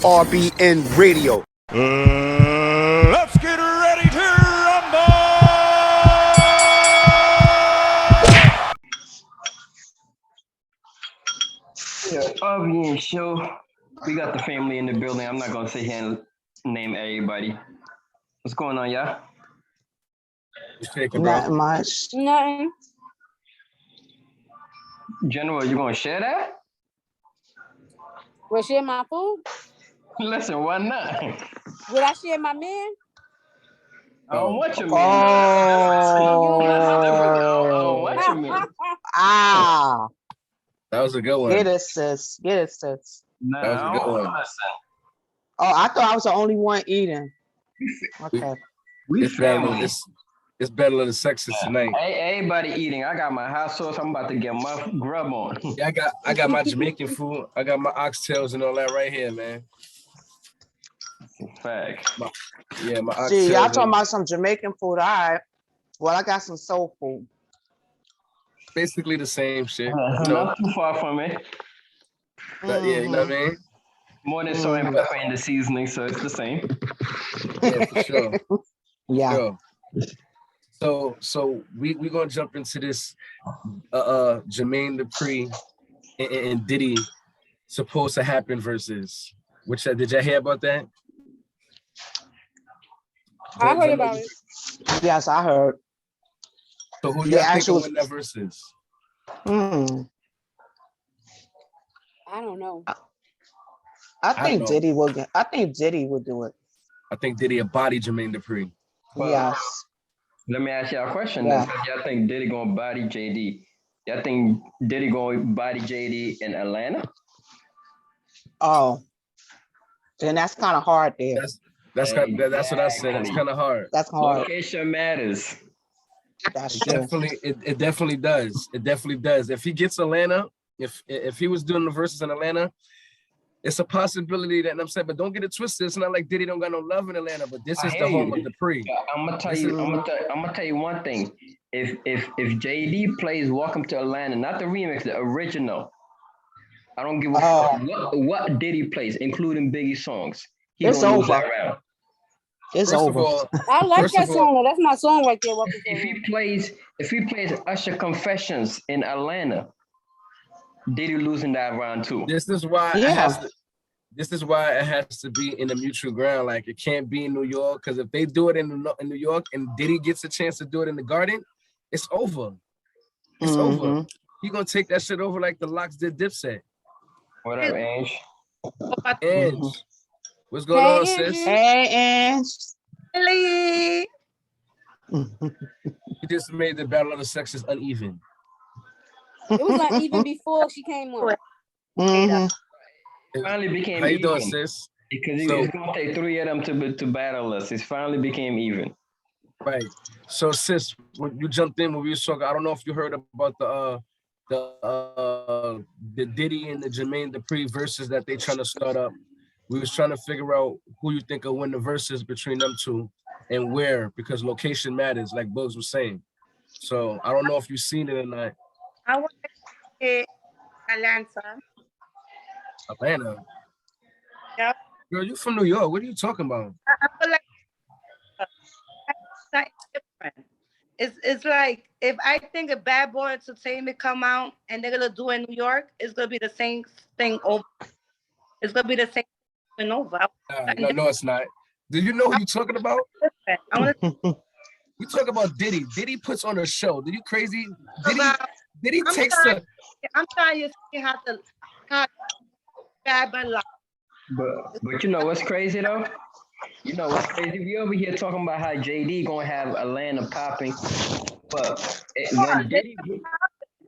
RBN Radio. Let's get ready to rumble! Yeah, RBN show. We got the family in the building. I'm not gonna sit here and name everybody. What's going on, y'all? Not much. Nothing. General, you gonna share that? Will I share my food? Listen, why not? Will I share my man? I don't want your man. I don't want your man. Ah, That was a good one. get it, sis. Get it, sis. Nah, That was a I good don't one. listen. Oh, I thought I was the only one eating. Okay. We It's better. family. It's Battle of the Sexes tonight. Hey, everybody eating. I got my hot sauce. I'm about to get my grub on. Yeah, I got my Jamaican food. I got my oxtails and all that right here, man. Fact. Yeah, my oxtails. See, y'all talking about some Jamaican food. All right. Well, I got some soul food. Basically the same shit. Not too far from it. But yeah, you know what I mean? More than salt and pepper in the seasoning, so it's the same. Yeah, for sure. Yeah. Sure. So we gonna jump into this Jermaine Dupri and Diddy supposed to happen versus which did y'all hear about that? I heard about it. Yes, I heard. So who The y'all think actual- will win that versus? I don't know. I don't think know. Diddy will get. I think Diddy would do it. I think Diddy a body Jermaine Dupri. Well, Yes. Let me ask y'all a question. Yeah. Then. Y'all think Diddy gonna body JD? Y'all think Diddy gonna body JD in Atlanta? Oh, then that's kind of hard there. That's what I said. It's kind of hard. That's hard. Location matters. That's It true. definitely does. It definitely does. If he gets Atlanta, if he was doing the verses in Atlanta, it's a possibility that I'm saying, but don't get it twisted. It's not like Diddy don't got no love in Atlanta, but this is the home of Dupri. I'm gonna tell you one thing. If JD plays Welcome to Atlanta, not the remix, the original, I don't give a fuck what Diddy plays, including Biggie songs. He It's gonna lose over. that round. It's First over. of all, I like First that of all- song. Though. That's my song right there. Welcome to If Atlanta. he plays Usher Confessions in Atlanta, Diddy losing that round too. this is why Yeah. this is why it has to be in the mutual ground. Like it can't be in New York, because if they do it in New York and Diddy gets a chance to do it in the Garden, it's over. It's over. He gonna take that shit over like the Locks did Dipset. What up, Ange? And what's going on, Hey, sis? And He just made the Battle of the Sexes uneven. It was like even before she came on. It finally became How you doing, even. sis? Because So- it's gonna take three of them to battle us. It finally became even. Right. So, sis, when you jumped in when we was talking, I don't know if you heard about the Diddy and the Jermaine Dupri verses that they trying to start up. We was trying to figure out who you think will win the verses between them two and where, because location matters, like Bugs was saying. So I don't know if you've seen it or not. I want to say Atlanta. Atlanta. Yep. Girl, you from New York. What are you talking about? I feel like it's different. It's like if I think a Bad Boy Entertainment come out and they're gonna do it in New York, it's gonna be the same thing over. It's gonna be the same thing over. No, it's not. Do you know who you talking about? I want to You talk about Diddy. Diddy puts on a show. Are you crazy? about. Diddy I'm takes trying- the. I'm trying to see how Bad Boy like. But you know what's crazy though? You know what's crazy? We over here talking about how JD gonna have Atlanta popping, but when Diddy,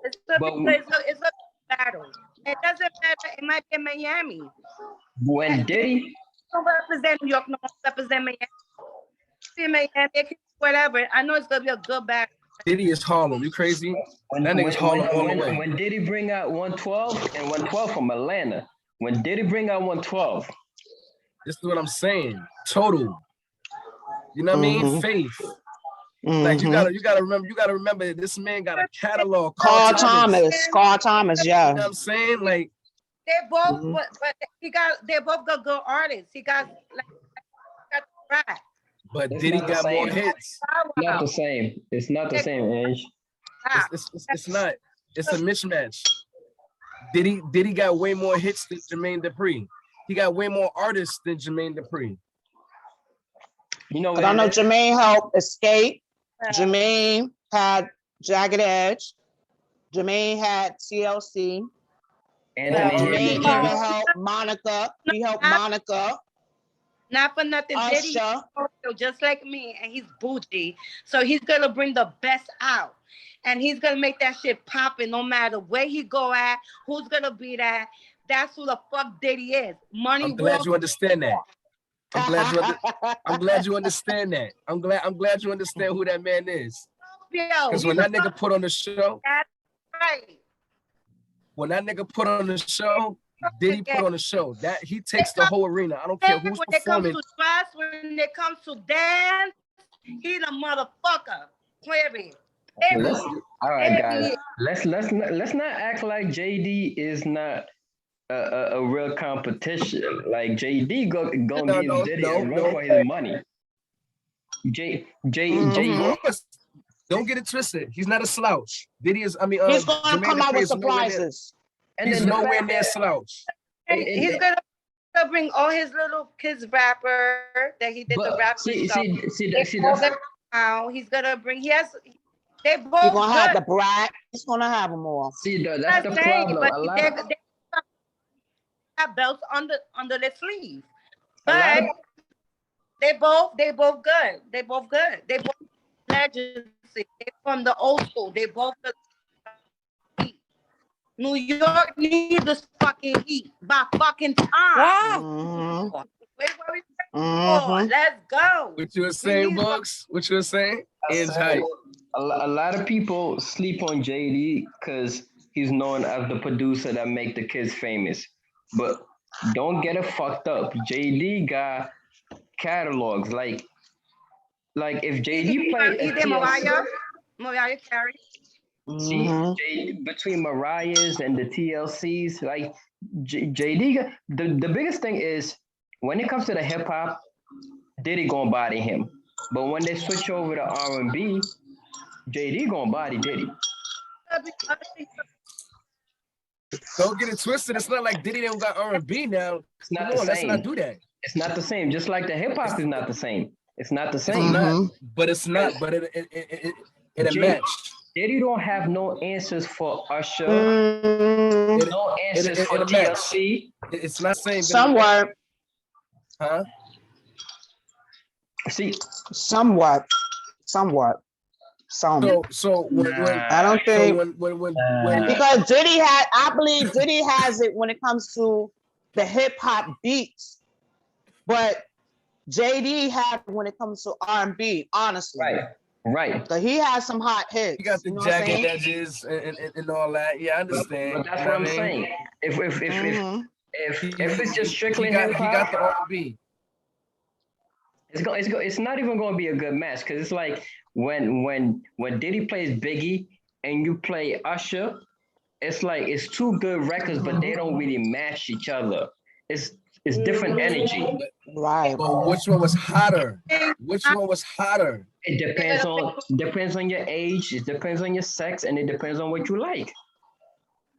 It's gonna But- be it's a battle. It doesn't matter. It might be in Miami. when Diddy, Don't represent New York. No, represent Miami. See Miami, it can- whatever. I know it's gonna be a good battle. Diddy is Harlem. You crazy? when, That nigga's Harlem all the way. when Diddy bring out 112 and 112 from Atlanta, when Diddy bring out 112, This is what I'm saying. Total. You know what I mean? Faith. Like you gotta remember this man got a catalog. Carl Thomas. You know what I'm saying? Like They both, Mhm. but they both got good artists. He got got rap. But It's Diddy not the got more same. hits. Not the same. It's not the same, Ange. It's not. It's a mismatch. Diddy got way more hits than Jermaine Dupri. He got way more artists than Jermaine Dupri. You know But I what know it is? Jermaine helped Escape. Yeah. Jermaine had Jagged Edge. Jermaine had TLC. Anthony Jermaine even Hamilton. helped Monica. He helped Monica. Not for nothing, Diddy, Usher. just like me, and he's bougie. So he's gonna bring the best out, and he's gonna make that shit popping no matter where he go at, who's gonna be that. That's who the fuck Diddy is. Money. I'm glad you understand that. I'm glad you I'm glad you understand that. I'm glad you understand who that man is. Yo, Because when that nigga put on the show, that's right. when that nigga put on the show, Diddy put on the show. That he takes the whole arena. I don't care who's When it comes performing. to dress, when it comes to dance, he the motherfucker. Period. All right, guys. Let's not act like JD is not a real competition. Like JD gonna give Diddy a run for his money. Mhm. Don't get it twisted. He's not a slouch. Diddy is. I mean, He's gonna Jermaine come out Dupri with is nowhere near- surprises. And He's then the nowhere fact near that- slouch. He's gonna bring all his little kids rapper that he did the But rap see, show. that's Now he's gonna bring. They both He's gonna have good. the Brat. He's gonna have them all. that's the I'm saying, problem. but A lot, they have belts under their sleeve. A lot But of- they both good. They both good. They both legacy. They from the old school. They both good. New York needs this fucking heat by fucking time. Ah, Mhm. Wait, what we Mhm. Let's go. What you were saying, Bugs? What you were saying? Ian's hype. a lot of people sleep on JD because he's known as the producer that make the kids famous. But don't get it fucked up. JD got catalogs like if JD played a He did TLC, Mariah Carey. see, Mhm. between Mariah's and the TLCs, like JD, the biggest thing is when it comes to the hip hop, Diddy gonna body him. But when they switch over to R&B, JD gonna body Diddy. Don't get it twisted. It's not like Diddy don't got R&B now. It's not Come on, the let's same. not do that. It's not the same. Just like the hip hop is not the same. It's not the It's same. not, but it's not. But it a Jay- match. Diddy don't have no answers for Usher. Mhm. No answers it for a match. TLC. It's not saying. Somewhat. Huh? See, Somewhat. Some. So when I don't think when because I believe Diddy has it when it comes to the hip hop beats, but JD had it when it comes to R&B. Honestly, right. so he has some hot hits. you got the you know what I'm jagged saying? edges and all that. Yeah, I understand. But that's You know what I'm I mean? saying. Mhm. If it's just strictly he got hip the hop, R&B. it's not even going to be a good match because it's like when Diddy plays Biggie and you play Usher, it's like it's two good records, but they don't really match each other. It's different energy. Right. But which one was hotter? Which one was hotter? It depends on your age, it depends on your sex, and it depends on what you like.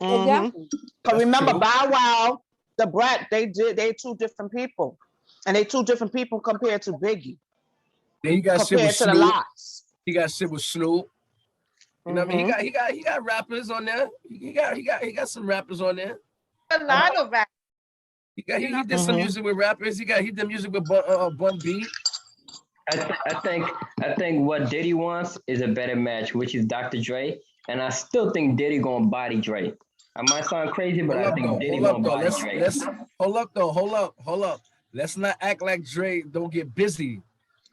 Mhm. exactly. But remember, true. Bow Wow, the Brat, they two different people, and they two different people compared to Biggie, Then you got shit compared with to the Snoop. Lots. He got shit with Snoop. You know what I mean? Mhm. He got rappers on there. He got some rappers on there. A lot of rap. He did some Mhm. music with rappers. He did music with Bun B. I think what Diddy wants is a better match, which is Dr. Dre, and I still think Diddy gonna body Dre. I might sound crazy, but I think Diddy gonna body Dre. Let's hold up. Let's not act like Dre don't get busy.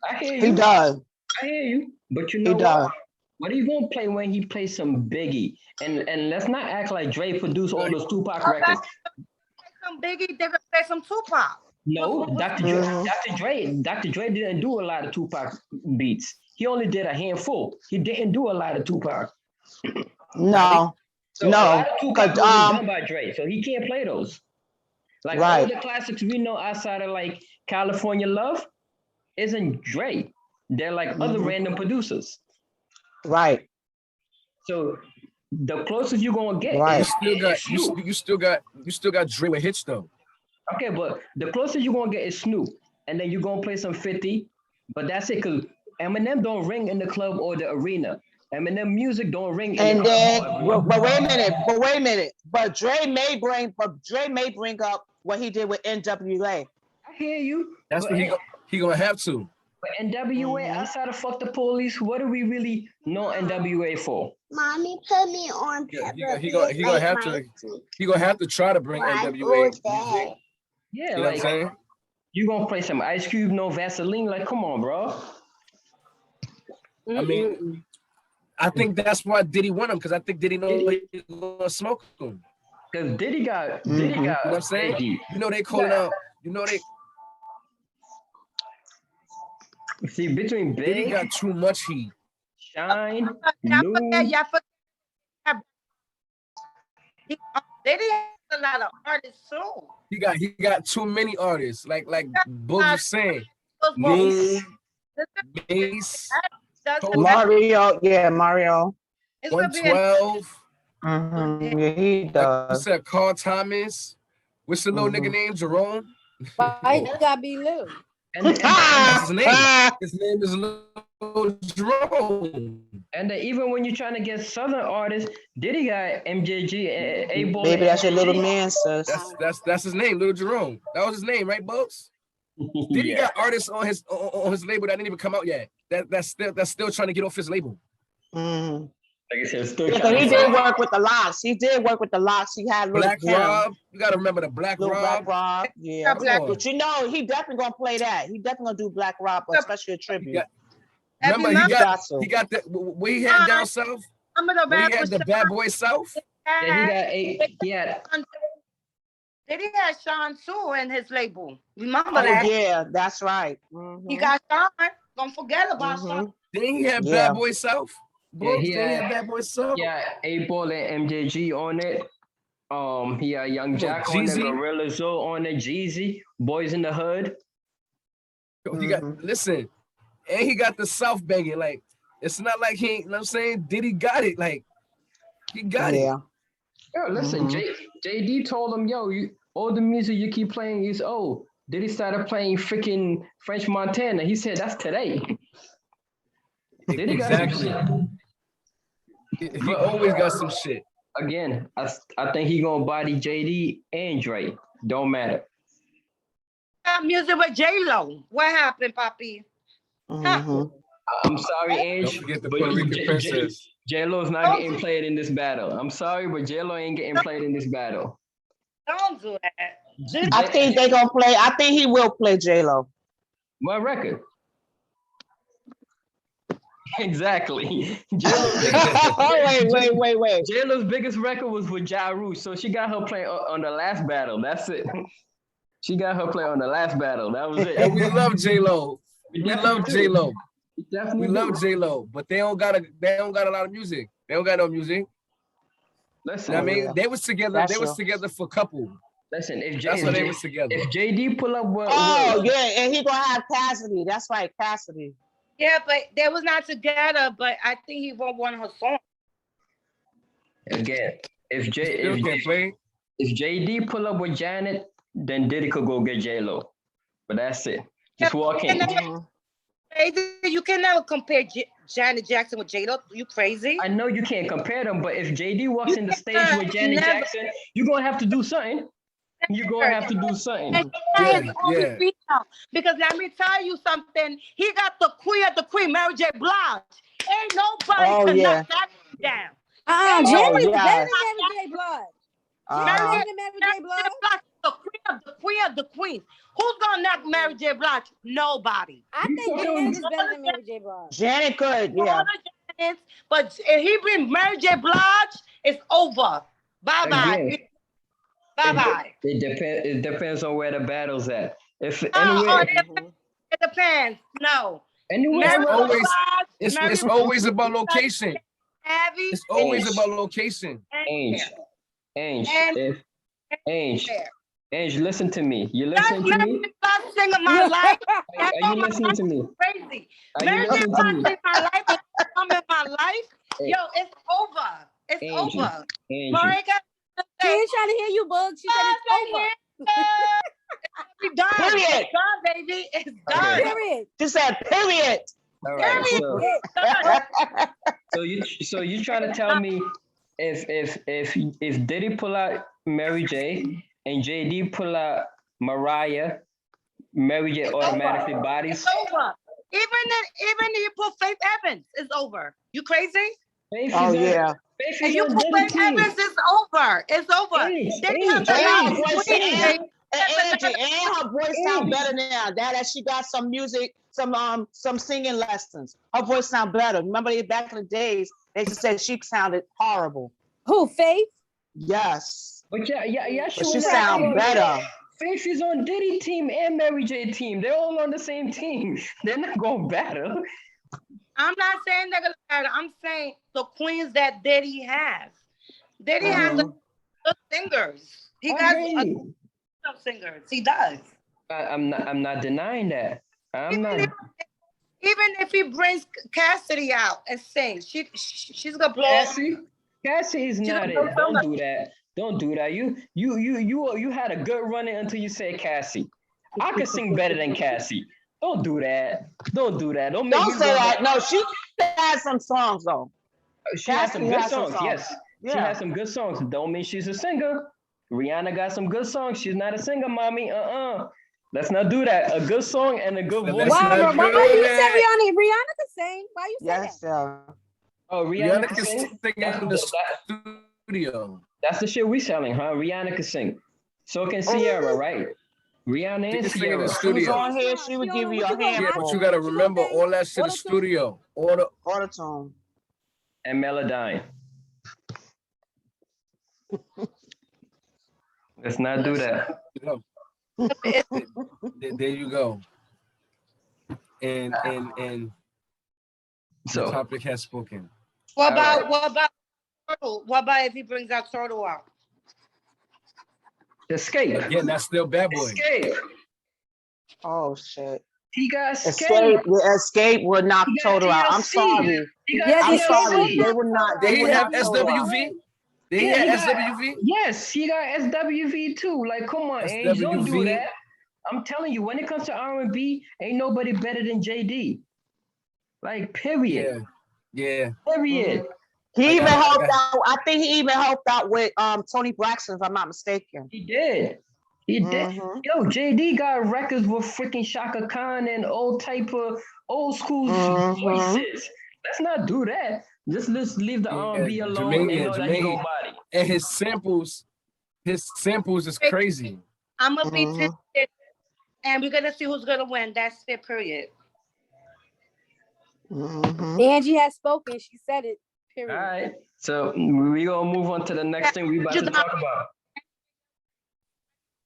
I hear He you. does. I hear you. But you He know does. what? What are you gonna play when he plays some Biggie? And let's not act like Dre produced all those Tupac records. Some Biggie, they would play some Tupac. No, Mhm. Dr. Dre didn't do a lot of Tupac beats. He only did a handful. He didn't do a lot of Tupac. No, So a no, lot of Tupac because was done by Dre, so he can't play those. Like all Right. the classics we know outside of like California Love isn't Dre. They're like other Mhm. random producers. Right. So the closest you're gonna get Right. You is still got Snoop. you still got Dre with hits though. Okay, but the closest you're gonna get is Snoop, and then you're gonna play some 50, but that's it, cause Eminem don't ring in the club or the arena. Eminem music don't ring in And the then, club. but wait a minute. But wait a minute. But Dre may bring up what he did with NWA. I hear you. That's but, what he gonna have to. but NWA Mhm. outside of Fuck the Police, what do we really know NWA for? Mommy put me on Yeah, Peppa he gonna have to. He gonna have to try to bring NWA music. Yeah, You know what I'm like saying? you gonna play some Ice Cube, no Vaseline? Like, come on, bro. I mean, I think that's why Diddy won him because I think Diddy knows he's gonna smoke him. Cause Diddy got Mhm. You know what I'm saying? Biggie. You know they calling out. You know they See, between Diddy Big, got too much heat. Shine, Y'all New, forget, y'all forget. Diddy has a lot of artists too. He got too many artists. Like Boogie was saying, Those Moon, both- Mace, That's Cole, Mario. Yeah, Mario. it's gonna be a 112. Mhm. Yeah, he Like you does. said, Carl Thomas. What's the little nigga name? Jerome. Why you gotta be little? and That's his name. His name is Lil Jerome. and then even when you're trying to get Southern artists, Diddy got MJG, A-Ball. Baby, that's your little man, sis. That's his name, Lil Jerome. That was his name, right, Bugs? Diddy got artists on his label that didn't even come out yet. That's still trying to get off his label. Mhm. Like I said, still Yeah, trying 'cause he to did work with the Locks. He did work with the Locks. He had Little Black Kim, Rob, you gotta remember the Black Little Rob. Black Rob. Yeah. Come on. But you know, he definitely gonna play that. He definitely gonna do Black Rob, especially a tribute. got- Every Remember he month, got that where he had down south. some of the Where he had rappers the Bad Boy South. Yeah, he had Diddy had Sean too in his label. Remember Oh that? yeah, that's right. He Mhm. got Sean. Don't forget about Sean. Mhm. Then he had Yeah. Bad Boy South. Yeah, he Then he had- had Bad Boy South. A-Ball and MJG on it. He had Young Jack on it, Jeezy. Gorilla Zoe on it, Jeezy, Boys in the Hood. He got listen, and he got the South banging. Like it's not like he ain't. You know what I'm saying Diddy got it. Like he got it. Yeah. Yo, listen, JD told him, yo, all the music you keep playing is old. Diddy started playing freaking French Montana. He said that's today. Diddy got some Exactly. He always got some shit. Again, I think he gonna body JD and Dre. Don't matter. Got music with J Lo. What happened, Poppy? Mhm. I'm sorry, Don't Ange, forget the but Puerto Rican princess. J-Lo's not getting played in this battle. I'm sorry, but J-Lo ain't getting played in this battle. Don't do that. I think they gonna play. I think he will play J Lo. My record. Exactly. Wait. J-Lo's biggest record was with Ja Rule, so she got her play on the last battle. That's it. She got her play on the last battle. That was it. And we love J Lo. We love J Lo. Definitely We do. love J Lo, but they don't got a lot of music. They don't got no music. Listen, You know what I mean, yeah. they was together. That's They was true. together for a couple. listen. That's why they was together. If JD pull up what? Oh yeah, and he gonna have Cassidy. That's right, Cassidy. Yeah, but they was not together. But I think he won't want her song. Again, if Still can't play. JD pull up with Janet, then Diddy could go get J-Lo. But that's it. Just walk in. Mhm. Crazy. You can never compare Janet Jackson with J Lo. You crazy? I know you can't compare them, but if JD walks in the stage with Janet Never. Jackson, you're gonna have to do something. You're gonna have to do something. And Yeah, his only yeah. female. Because let me tell you something. He got the queen, Mary J. Blige. Ain't nobody Oh, can yeah. knock that down. Janet Oh, is yeah. better than Mary J. Blige. Better Uh, than Mary J. Blige. The queen of the queens. Who's gonna knock Mary J. Blige? Nobody. I think Janet is better than Mary J. Blige. Janet could, yeah. But if he bring Mary J. Blige, it's over. Bye bye. Again. Bye bye. It depends on where the battle's at. If Oh, anywhere, it depends. No. anywhere Mary J. around- always- Blige, Mary It's J. always about location. Abby, It's always Ange. about location. Ange, And- if Ange, Ange, listen to me. You That's listening to Mary me? J. Blige singing my life. That's Are all you my listening to me? crazy. Are you Mary J. listening to Blige me? singing my life. And come in my life. Hey, Yo, it's over. It's Angie, over. Angie. Marika, She ain't trying to hear you, Bug. She said it's over. we done. Period. It's done, baby. It's done. Okay. Period. She said, period. All right. Period. So, Done. so you trying to tell me if Diddy pull out Mary J and JD pull out Mariah, Mary J automatically bodies? It's over. Even if you put Faith Evans, it's over. You crazy? Faith Oh, is on- yeah. Faith And is you on put Diddy Faith team. Evans, it's over. It's over. Ange, Diddy Ange, has a And lot her of voice, queens, baby. and her voice sound Ange. better now. That she got some music, some singing lessons. Her voice sound better. Remember back in the days, they just said she sounded horrible. Who, Faith? Yes, But yeah, but she was sound better. Faith is on Diddy team and Mary J team. They're all on the same team. They're not going to battle. I'm not saying they're gonna matter. I'm saying the queens that Diddy has. Diddy has Mhm. good singers. He I got agree. good singers. He does. I'm not denying that. I'm not. Even if he brings Cassidy out and sings, she's gonna blow. Cassie is not it. Don't do that. Don't do that. You had a good run until you said Cassie. I could sing better than Cassie. Don't do that. Don't do that. Don't make Don't me say go that. back. No, she has some songs though. She has some Cassie good has some songs. songs. Yes, she Yeah. has some good songs. Don't mean she's a singer. Rihanna got some good songs. She's not a singer, mommy. Let's not do that. A good song and a good So voice. let's Why, not why do you that. said Rihanna? Rihanna can sing. Why you say Yes, that? Oh, Rihanna Rihanna can can sing. sing in the studio. That's the shit we selling, huh? Rihanna can sing. So can Sierra, right? Rihanna She and can sing in the Sierra. She was studio. on here. She would give you a Yeah, but handful. you gotta remember all that shit is Auto-tune. studio. All the Auto-tune. And Melodyne. Let's not do that. there you go. And the So topic has spoken. What All about right. what about Turtle? What about if he brings out Turtle out? Escape. Again, that's still Bad Boy. Escape. Oh shit. He got Escape. The Escape would knock He got Total out. I'm TLC. sorry. He got Yeah, I'm the sorry. Escape They would would not. Did They he would have not Total out. SWV? Did he Yeah, he have got- SWV? Yes, he got SWV too. Like, come on, Ange, don't do SWV. that. I'm telling you, when it comes to R&B, ain't nobody better than JD. Like, period. Yeah. Period. He I even got- I helped got- out. I think he even helped out with Tony Braxton, if I'm not mistaken. He did. He did. Mhm. Yo, JD got records with freaking Shaka Khan and old type of old school Mhm. voices. Let's not do that. Just let's leave the Yeah, R&B alone Jermaine- and know that he Jermaine- gonna body. And his samples is crazy. I'm gonna be Mhm. tested, and we're gonna see who's gonna win. That's it. Period. Mhm. Angie has spoken. She said it. All Period. right. So we gonna move on to the next thing we about to talk about.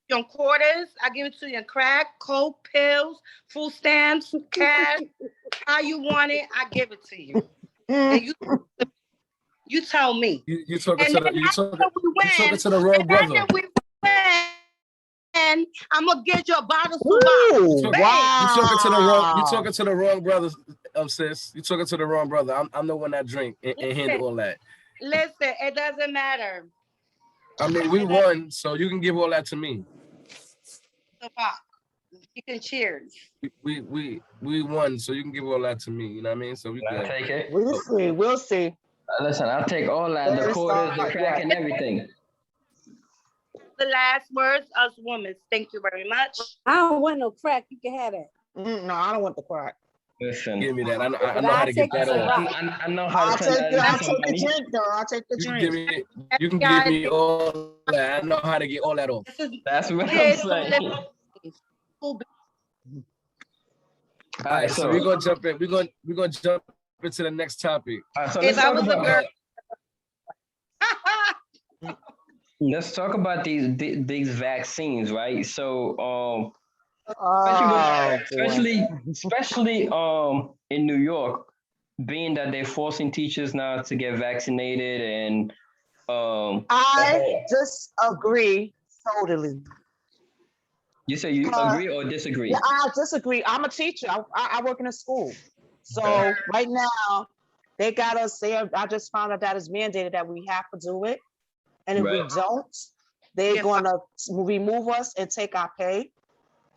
Your quarters, I give it to you in crack, coke, pills, food stamps, cash. How you want it, I give it to you. And you tell me. You talking And to then the after we talking to the wrong and brother. after we win, I'm gonna get you a bottle of Ooh, Subaru. wow. You talking to the wrong brother, sis. You talking to the wrong brother. I'm the one that drink and handle all that. Listen, it doesn't matter. I mean, we won, so you can give all that to me. Subaru. You can cheers. We won, so you can give all that to me. You know what I mean? So we I'll good. take it. We'll see. We'll see. Listen, I'll take all that, the Very quarters, the sorry, crack, yeah. and everything. The last words, us women. Thank you very much. I don't want no crack. You can have it. No, I don't want the crack. Listen, Give me that. I know But how I'll to get take that the off. Ciroc. I know how I'll to turn take that into the money. drink, though. I'll take the You can drink. give me all that. I know how to get all that off. This is That's what I'm Yeah, saying. All right, So so we're gonna jump in. We're gonna jump into the next topic. so If let's I talk was a about girl. let's talk about these vaccines, right? So Oh, especially in New York, being that they're forcing teachers now to get vaccinated and I disagree totally. You say you agree or disagree? Yeah, I disagree. I'm a teacher. I work in a school. So right now, they got us there. I just found out that it's mandated that we have to do it. And if we Right. don't, they're Yeah. gonna remove us and take our pay.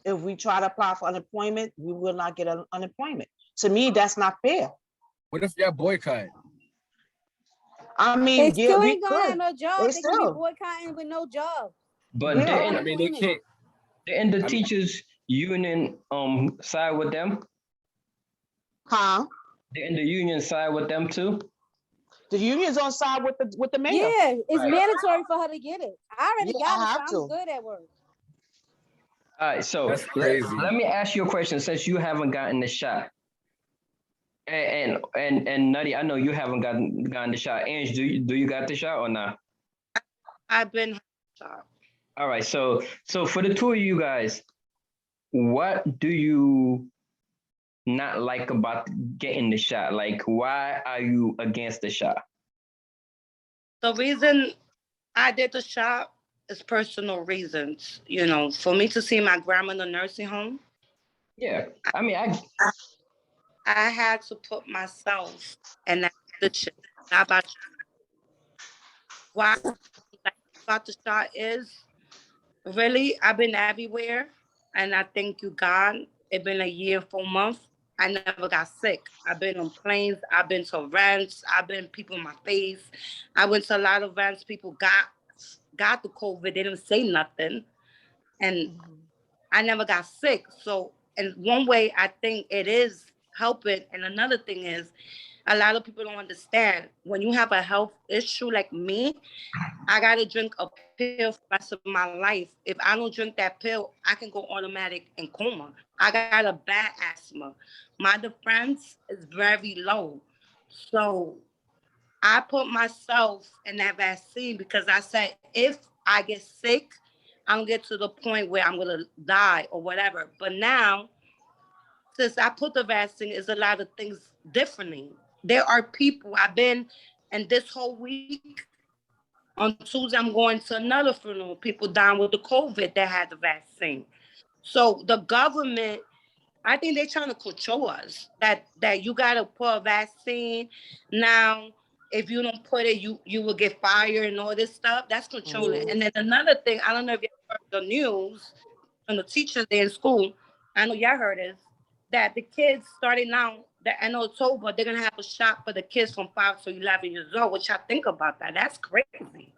If we try to apply for unemployment, we will not get unemployment. To me, that's not fair. What if y'all boycott? I They mean, yeah, still we ain't gonna have could. no job. They They can be still. boycotting with no job. But Yeah. didn't I mean, they can't. the mean- teachers union side with them? Huh? Didn't the union side with them too? The union's on side with the mayor. Yeah, it's Right. mandatory for her to get it. I already Yeah, got I it, have so I'm to. good at work. All right, so That's crazy. let me ask you a question since you haven't gotten the shot. And Nutty, I know you haven't gotten the shot. Ange, do you got the shot or not? I've been shot. All right, so for the two of you guys, what do you not like about getting the shot? Like, why are you against the shot? The reason I did the shot is personal reasons. You know, for me to see my grandma in the nursing home, Yeah, I mean, I had to put myself in that position. Not about why about the shot is really I've been everywhere, and I thank you God. It's been a year, 4 months. I never got sick. I've been on planes. I've been to events. I've been people in my face. I went to a lot of events. People got the COVID. They didn't say nothing, and I never got sick. So, in one way, I think it is helping. And another thing is, a lot of people don't understand when you have a health issue like me, I gotta drink a pill for the rest of my life. If I don't drink that pill, I can go automatic in coma. I got a bad asthma. My defense is very low. So I put myself in that vaccine because I said if I get sick, I'm gonna get to the point where I'm gonna die or whatever. But now, since I put the vaccine, is a lot of things differently. There are people I've been, and this whole week on Tuesday I'm going to another funeral. People dying with the COVID that had the vaccine. So the government, I think they're trying to control us. That you gotta put a vaccine now. If you don't put it, you will get fired and all this stuff. That's controlling. And then another thing, I don't know if you heard the news and the teachers there in school. I know y'all heard this, that the kids starting now, that in October, they're gonna have a shot for the kids from 5 to 11 years old. What y'all think about that? That's crazy.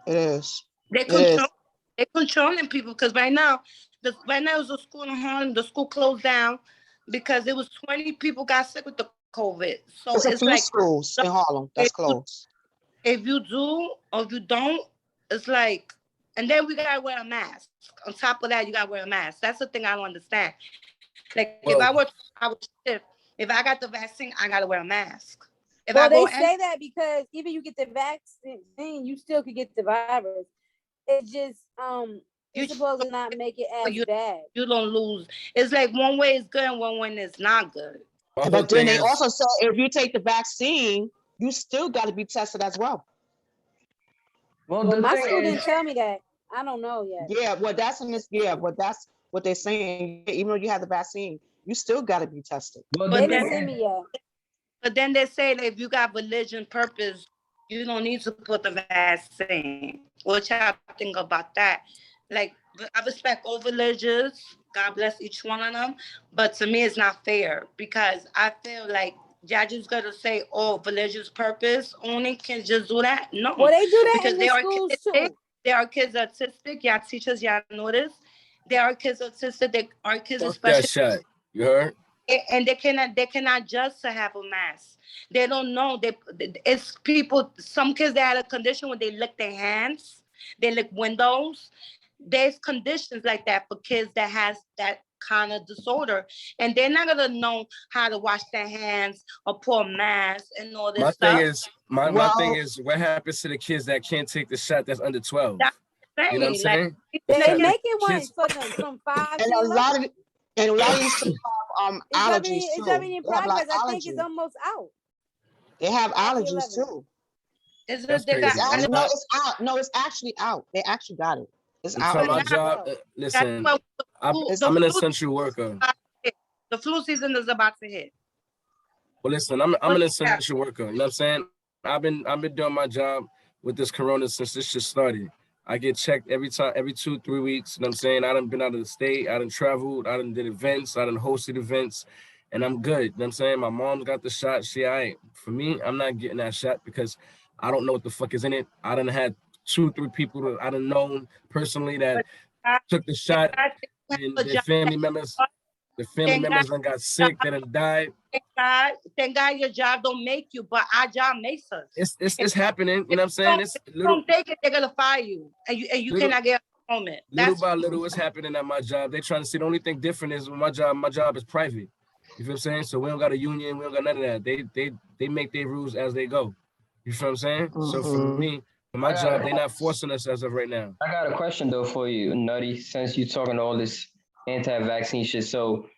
It is. They're It is. controlling people because right now it was a school in Harlem. The school closed down because it was 20 people got sick with the COVID. So It's a it's few like schools in Harlem that's closed. if you do or if you don't, it's like, and then we gotta wear a mask. On top of that, you gotta wear a mask. That's the thing I don't understand. Like if I work, if I got the vaccine, I gotta wear a mask. If Well, I they go say that because even you get the vaccine, you still could get the virus. It's just you're supposed to not make it as bad. You don't lose. It's like one way is good and one way is not good. But then they also say if you take the vaccine, you still got to be tested as well. Well, my school didn't tell me that. I don't know yet. Yeah, well, that's in this. Yeah, but that's what they're saying. Even though you have the vaccine, you still got to be tested. Well, They didn't send me yet. But then they say that if you got religion purpose, you don't need to put the vaccine. What y'all think about that? Like, I respect all religions. God bless each one of them. But to me, it's not fair because I feel like y'all just gotta say, oh, religious purpose only can just do that. No. Well, they do that because in the schools too. There are kids autistic. Y'all teachers, y'all know this. There are kids autistic. There are kids Fuck especially. that shot. You heard? And they cannot just to have a mask. They don't know. It's people. Some kids that had a condition where they lick their hands, they lick windows. There's conditions like that for kids that has that kind of disorder, and they're not gonna know how to wash their hands or put a mask and all this stuff. My thing is, what happens to the kids that can't take the shot that's under 12? You know what I'm saying? They make it one for them from 5 And to a 11. lot of these kids have allergies too. It's already in They have, progress. like, I think it's allergies. almost out. They have 5 to allergies 11. too. It's That's they got, crazy. No, it's out. No, it's actually out. They actually got it. It's I'm talking about outrageous. job. Listen, I'm an essential worker. The flu season is about to hit. Well, listen, I'm an essential worker. You know what I'm saying? I've been doing my job with this corona since this shit started. I get checked every 2-3 weeks. You know what I'm saying? I done been out of the state. I done traveled. I done did events. I done hosted events. And I'm good. You know what I'm saying? My mom's got the shot. She all right. For me, I'm not getting that shot because I don't know what the fuck is in it. I done had 2-3 people that I done known personally that took the shot, and their family members done got sick, they done died. Thank God your job don't make you, but our job makes us. It's happening, you know what I'm saying? It's don't take it, they're gonna fire you. And you cannot get a moment. Little by little, it's happening at my job. They trying to see, the only thing different is my job is private. You feel what I'm saying? So we don't got a union, we don't got none of that. They make their rules as they go. You feel what I'm saying? So for me, for my job, they're not forcing us as of right now. I got a question though for you, Nutty, since you're talking all this anti-vaccine shit. So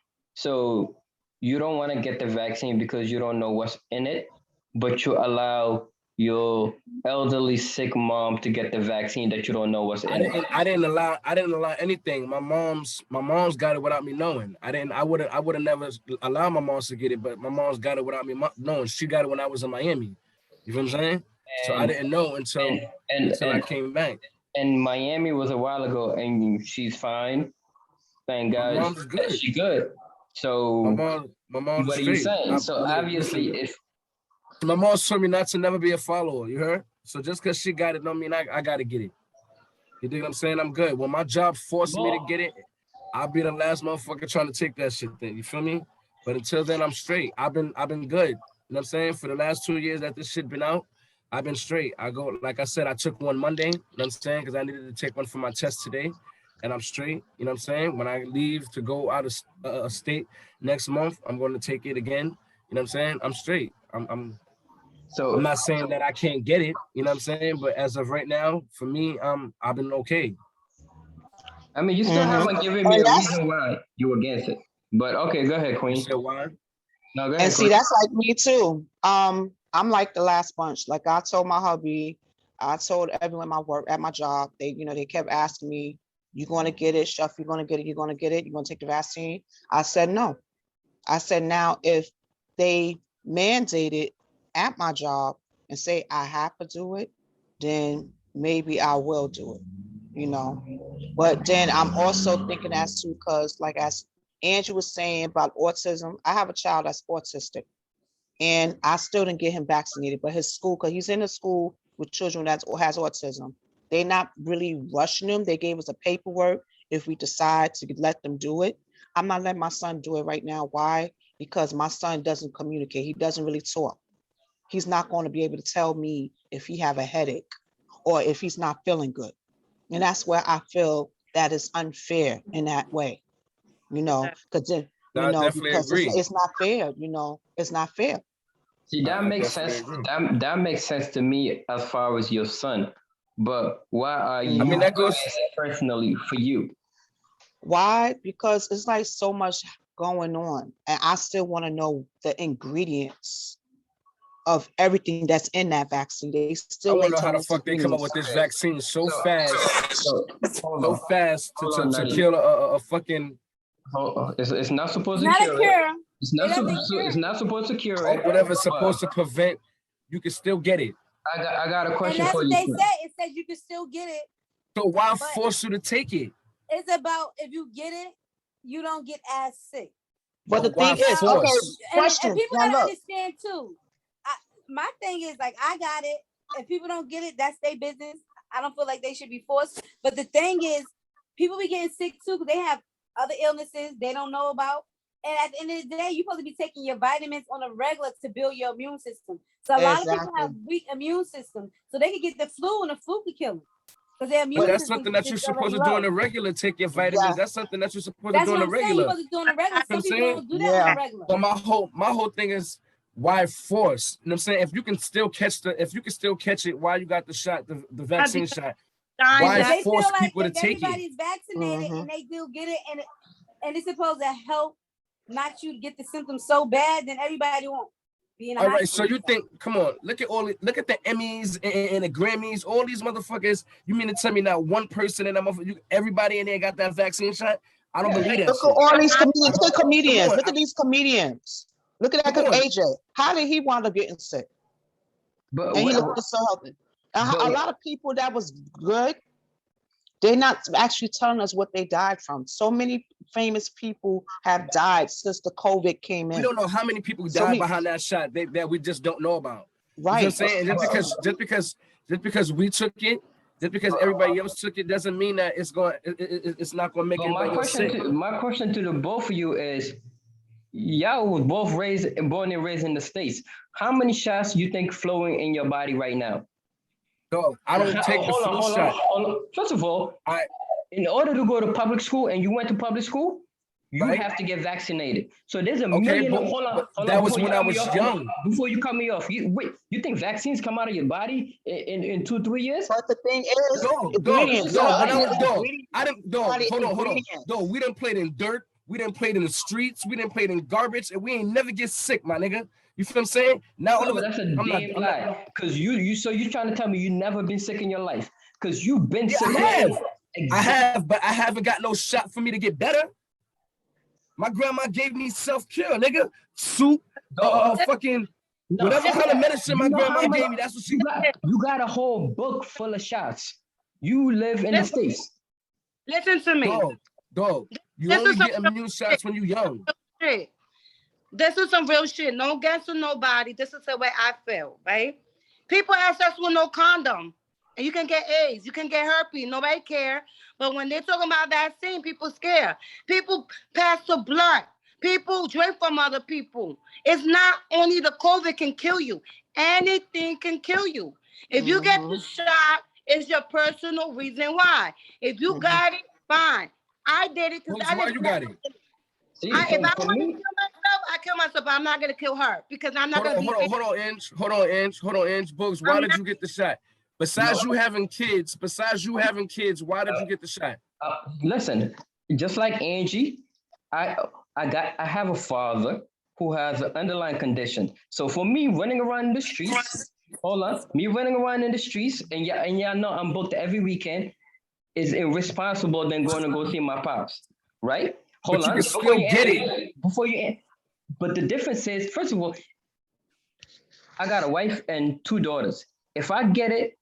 you don't want to get the vaccine because you don't know what's in it, but you allow your elderly sick mom to get the vaccine that you don't know what's in it. I didn't allow anything. My mom's got it without me knowing. I would have never allowed my mom to get it, but my mom's got it without me knowing. She got it when I was in Miami. You feel what I'm saying? So I didn't know until I came back. And Miami was a while ago, and she's fine. Thank God. My mom's good. She's good. So my mom's what are you saying? So obviously, if my mom told me not to never be a follower, you heard? So just because she got it don't mean I got to get it. You dig what I'm saying? I'm good. When my job forced me to get it, I'll be the last motherfucker trying to take that shit then. You feel me? But until then, I'm straight. I've been good. You know what I'm saying? For the last 2 years that this shit been out, I've been straight. I go, like I said, I took one Monday, you know what I'm saying? Because I needed to take one for my test today. And I'm straight, you know what I'm saying? When I leave to go out of state next month, I'm going to take it again. You know what I'm saying? I'm straight. I'm not saying that I can't get it, you know what I'm saying? But as of right now, for me, I've been okay. I mean, you still haven't given me a reason why you were against it. But okay, go ahead, Queen. You said why? No, go ahead. And see, that's like me too. I'm like the last bunch. Like I told my hubby, I told everyone at my job, they kept asking me, you going to get it, Shuff, you're going to get it, you're going to get it, you're going to take the vaccine? I said, no. I said, now, if they mandate it at my job and say I have to do it, then maybe I will do it, But then I'm also thinking as to, because like as Andrew was saying about autism, I have a child that's autistic and I still didn't get him vaccinated, but his school, because he's in a school with children that has autism, they're not really rushing them. They gave us a paperwork if we decide to let them do it. I'm not letting my son do it right now. Why? Because my son doesn't communicate. He doesn't really talk. He's not going to be able to tell me if he have a headache or if he's not feeling good. And that's where I feel that is unfair in that way, because it's not fair, it's not fair. See, that makes sense. That makes sense to me as far as your son. But why are you? I mean, that goes personally for you. Why? Because it's like so much going on, and I still want to know the ingredients of everything that's in that vaccine. They still. I don't know how the fuck they come up with this vaccine so fast to kill a fucking. It's not supposed to cure. It's not supposed to cure it. Whatever's supposed to prevent, you can still get it. I got a question for you. That's what they say. It says you can still get it. So why force you to take it? It's about if you get it, you don't get as sick. But the thing is, and people gotta understand too. My thing is like I got it. If people don't get it, that's their business. I don't feel like they should be forced. But the thing is, people be getting sick too because they have other illnesses they don't know about. And at the end of the day, you're supposed to be taking your vitamins on a regular to build your immune system. So a lot of people have weak immune system, so they can get the flu and the flu can kill them. Because their immune that's something that you're supposed to do on a regular. Take your vitamins. Yeah. That's something that you're supposed to do on a regular. You're supposed to do on a regular. Some people don't do that on a regular. But my whole thing is why force? You know what I'm saying? If you can still catch it while you got the shot, the vaccine shot. Why force people to take it? Everybody's vaccinated and they do get it, and it's supposed to help not you to get the symptoms so bad, then everybody won't. Being a All high right, so school you think? Come on, look at the Emmys and the Grammys, all these motherfuckers. You mean to tell me not one person in that motherfucker, everybody in there got that vaccine shot? I don't believe that Look shit. at all these comedians. Look at comedians. on, Look at these comedians. Look at that Come on. AJ. How did he wind up getting sick? But And he what- looked so healthy. A but- lot of people that was good, they're not actually telling us what they died from. So many famous people have died since the COVID came in. We don't know how many people So died many- behind that shot that we just don't know about. You know what Right. I'm saying? And just because we took it, just because everybody else took it, doesn't mean that it's not going to make But everybody else sick. my question to the both of you is, y'all was both born and raised in the States. How many shots you think flowing in your body right now? No, I don't take the flu shot. Hold on. First of all, in order to go to public school, and you went to public school, you Right. have to get vaccinated. So there's a Okay, million. but- Hold on. but that was before when you I cut me was off, young. Before you cut me off, you think vaccines come out of your body in 2-3 years? But the thing is, ingredients. When I Ingredients. was hold on. No, we done played in dirt. We done played in the streets. We done played in garbage, and we ain't never get sick, my nigga. You feel what I'm saying? Now, No, but that's a damn lie. Cause you trying to tell me you never been sick in your life? Cause you've been sick. I have, but I haven't got no shot for me to get better. My grandma gave me self-care, nigga. Soup, fucking whatever kind of medicine my grandma gave me. That's what she got. You got a whole book full of shots. You live in the States. Listen to me. Dog. You This only is get some- immune shots when you young. Shit. This is some real shit. No against nobody. This is the way I feel, right? People have sex with no condom, and you can get AIDS, you can get herpes. Nobody care. But when they're talking about vaccine, people scared. People pass the blood. People drink from other people. It's not only the COVID can kill you. Anything can kill you. If you get the shot, it's your personal reason why. If you got it, fine. I did it because Why you got it? If I want to kill myself, I kill myself, but I'm not gonna kill her because I'm not gonna be. Hold on, Inch. Books, why did you get the shot? Besides you having kids, why did you get the shot? Listen, just like Angie, I have a father who has an underlying condition. So for me running around in the streets, and y'all know I'm booked every weekend, is irresponsible than going to go see my pops, right? But you can still get it. But the difference is, first of all, I got a wife and 2 daughters. If I get it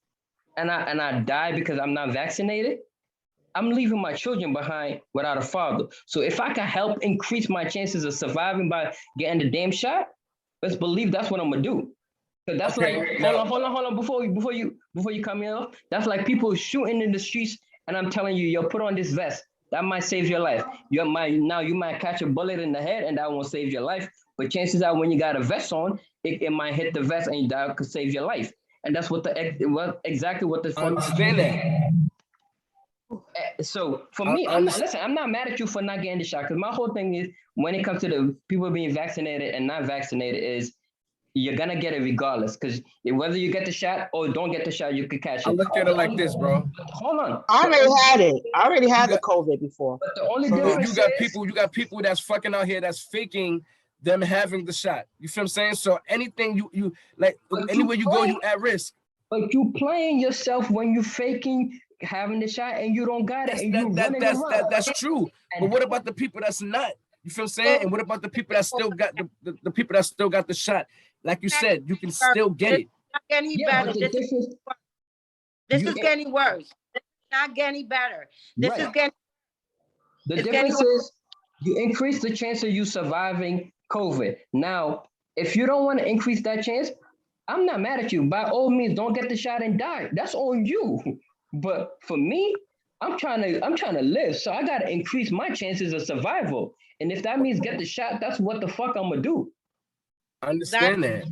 and I die because I'm not vaccinated, I'm leaving my children behind without a father. So if I can help increase my chances of surviving by getting the damn shot, let's believe that's what I'm gonna do. Because that's Okay, hold on, before you cut me off, that's like people shooting in the streets, and I'm telling you, yo, put on this vest. That might save your life. You might catch a bullet in the head, and that won't save your life. But chances are, when you got a vest on, it might hit the vest, and that could save your life. And that's exactly what the fuck. I understand that. So for me, I'm not mad at you for not getting the shot, because my whole thing is, when it comes to the people being vaccinated and not vaccinated, is you're gonna get it regardless, because whether you get the shot or don't get the shot, you could catch it. I look at it like this, bro. Hold on. I already had it. I already had the COVID before. But the only So difference you got people that's fucking out here that's faking them having the shot. You feel what I'm saying? So anything you like, anywhere you go, you at risk. But you playing yourself when you faking having the shot and you don't got it, and you running around. That's true. But what about the people that's not? You feel what I'm saying? And what about the people that still got the people that still got the shot? Like you said, you can still get it. Not getting better. This is getting worse. This is not getting better. This is getting. The difference is you increase the chance of you surviving COVID. Now, if you don't want to increase that chance, I'm not mad at you. By all means, don't get the shot and die. That's on you. But for me, I'm trying to live. So I gotta increase my chances of survival. And if that means get the shot, that's what the fuck I'm gonna do. I understand that.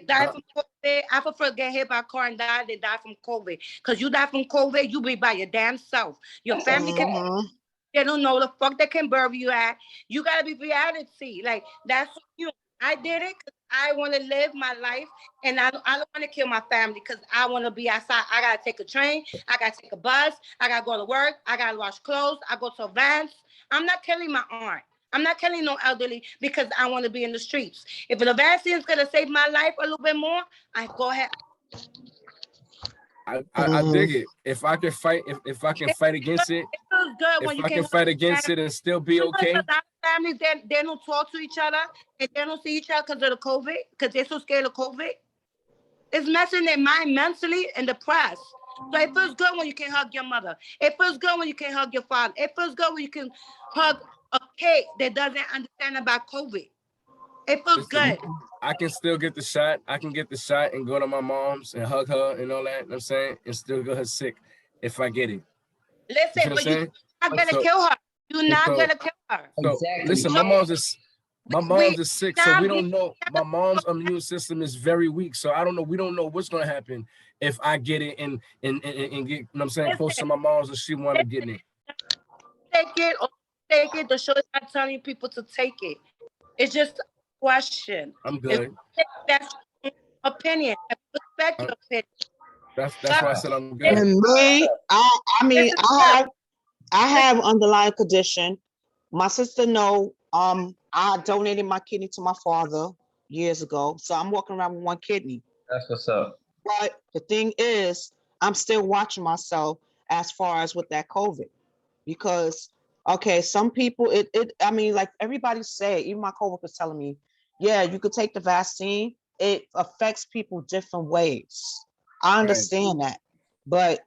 Die from COVID. I prefer get hit by a car and die than die from COVID. Because you die from COVID, you be by your damn self. Your family can. They don't know the fuck they can bury you at. You gotta be reality. Like that's you. I did it because I want to live my life, and I don't want to kill my family because I want to be outside. I gotta take a train. I gotta take a bus. I gotta go to work. I gotta wash clothes. I go to events. I'm not killing my aunt. I'm not killing no elderly because I want to be in the streets. If the vaccine is gonna save my life a little bit more, I go ahead. I dig it. If I can fight, if I can fight against it, It feels good when if you I can fight against it and still be okay. A lot of families, they don't talk to each other and they don't see each other because of the COVID, because they're so scared of COVID. It's messing their mind mentally and depressed. So it feels good when you can hug your mother. It feels good when you can hug your father. It feels good when you can hug a kid that doesn't understand about COVID. It feels good. I can still get the shot. I can get the shot and go to my mom's and hug her and all that. You know what I'm saying, and still get her sick if I get it. Listen, but you're not gonna kill her. You're not gonna kill her. So, exactly. Listen, my mom's is sick, so we don't know. My mom's immune system is very weak, so I don't know. We don't know what's gonna happen if I get it and get, you know what I'm saying, close to my mom's and she wanna get it. Take it or take it. The show is not telling people to take it. It's just a question. I'm good. That's opinion. I respect your opinion. That's why I said I'm good. And me, I mean, I have underlying condition. My sister know, I donated my kidney to my father years ago, so I'm walking around with one kidney. That's what's up. But the thing is, I'm still watching myself as far as with that COVID, because okay, some people, I mean, like everybody say, even my coworkers telling me, yeah, you could take the vaccine. It affects people different ways. I understand that, but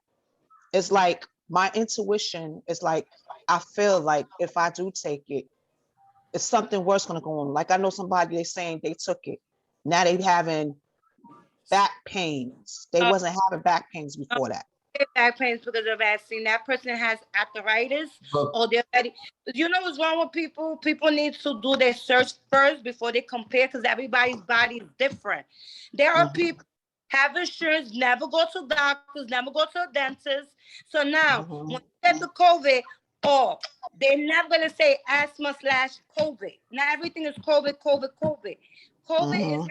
it's like my intuition is like, I feel like if I do take it, it's something worse gonna go on. Like I know somebody, they saying they took it. Now they having back pains. They wasn't having back pains before that. Back pains because of the vaccine. That person has arthritis or they're ready. You know what's wrong with people? People need to do their search first before they compare, because everybody's body is different. There are people have insurance, never go to doctors, never go to a dentist. So now, when you get the COVID, they're never gonna say asthma/COVID. Now everything is COVID. COVID is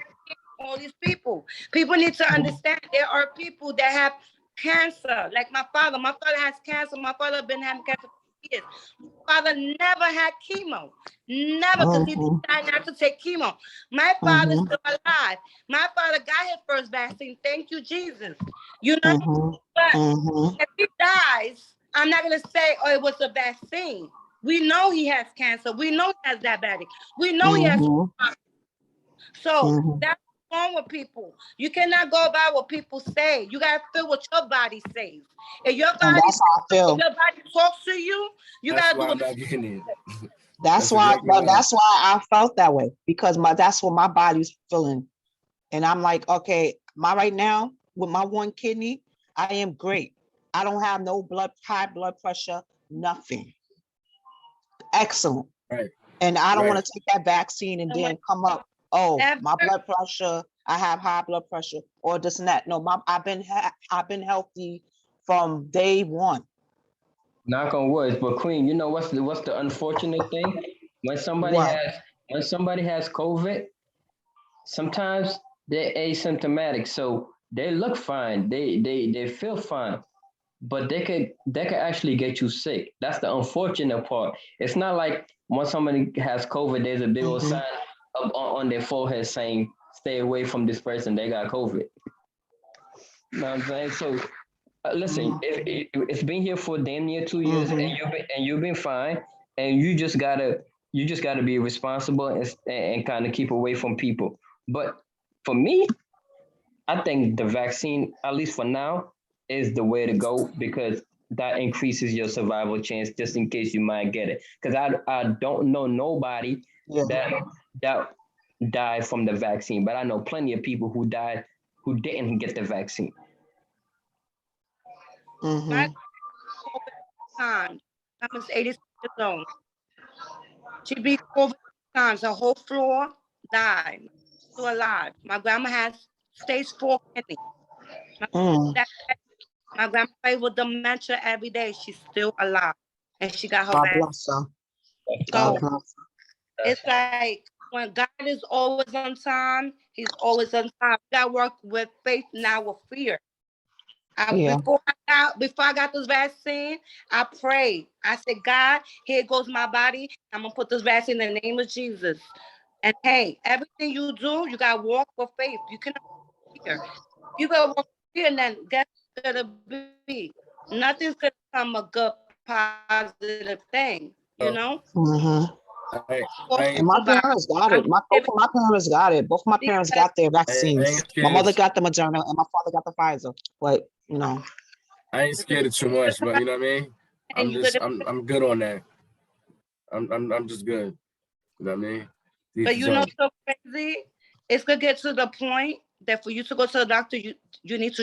all these people. People need to understand there are people that have cancer. Like my father has cancer. My father been having cancer for years. My father never had chemo. Never, because he decided not to take chemo. My father's still alive. My father got his first vaccine. Thank you, Jesus. You know, but if he dies, I'm not gonna say, oh, it was a vaccine. We know he has cancer. We know he has diabetic. We know he has. So that's wrong with people. You cannot go by what people say. You gotta feel what your body says. If your body, that's how I feel. If your body talks to you, you that's gotta do what I'm getting it. That's why I felt that way, because that's what my body's feeling. And I'm like, okay, right now with my one kidney, I am great. I don't have no high blood pressure, nothing. Excellent. Right. And I don't want to take that vaccine and then come up, oh, my blood pressure, I have high blood pressure or this and that. No, I've been healthy from day one. Knock on wood. But Queen, you know what's the unfortunate thing? When somebody has COVID, sometimes they're asymptomatic, so they look fine, they feel fine, but they could actually get you sick. That's the unfortunate part. It's not like when somebody has COVID, there's a big old sign up on their forehead saying, "Stay away from this person. They got COVID." You know what I'm saying? So listen, it's been here for damn near 2 years, and you've been fine, and you just gotta be responsible and kind of keep away from people. But for me, I think the vaccine, at least for now, is the way to go, because that increases your survival chance just in case you might get it. Because I don't know nobody that died from the vaccine, but I know plenty of people who died who didn't get the vaccine. My time, I was 86 years old. She beat COVID times. Her whole floor died. Still alive. My grandma has stage 4 kidney. My grandma played with dementia every day. She's still alive, and she got her vaccine. So it's like when God is always on time, He's always on time. You got to work with faith, not with fear. Yeah. Before I got this vaccine, I prayed. I said, God, here goes my body. I'm gonna put this vaccine in the name of Jesus. And hey, everything you do, you gotta walk with faith. You cannot fear. You gotta walk with fear, and then guess what's gonna be? Nothing's gonna come a good positive thing, you know? Mm-hmm. And my Nobody. parents got it. Both of my parents got it. Both of my parents got their I vaccines. ain't My mother scared. got the Moderna and my father got the Pfizer. But you know, I ain't scared of too much, but you know what I mean. And you gonna, I'm good on that. I'm just good. You know what I mean. but you know, so crazy. It's gonna get to the point that for you to go to the doctor, you need to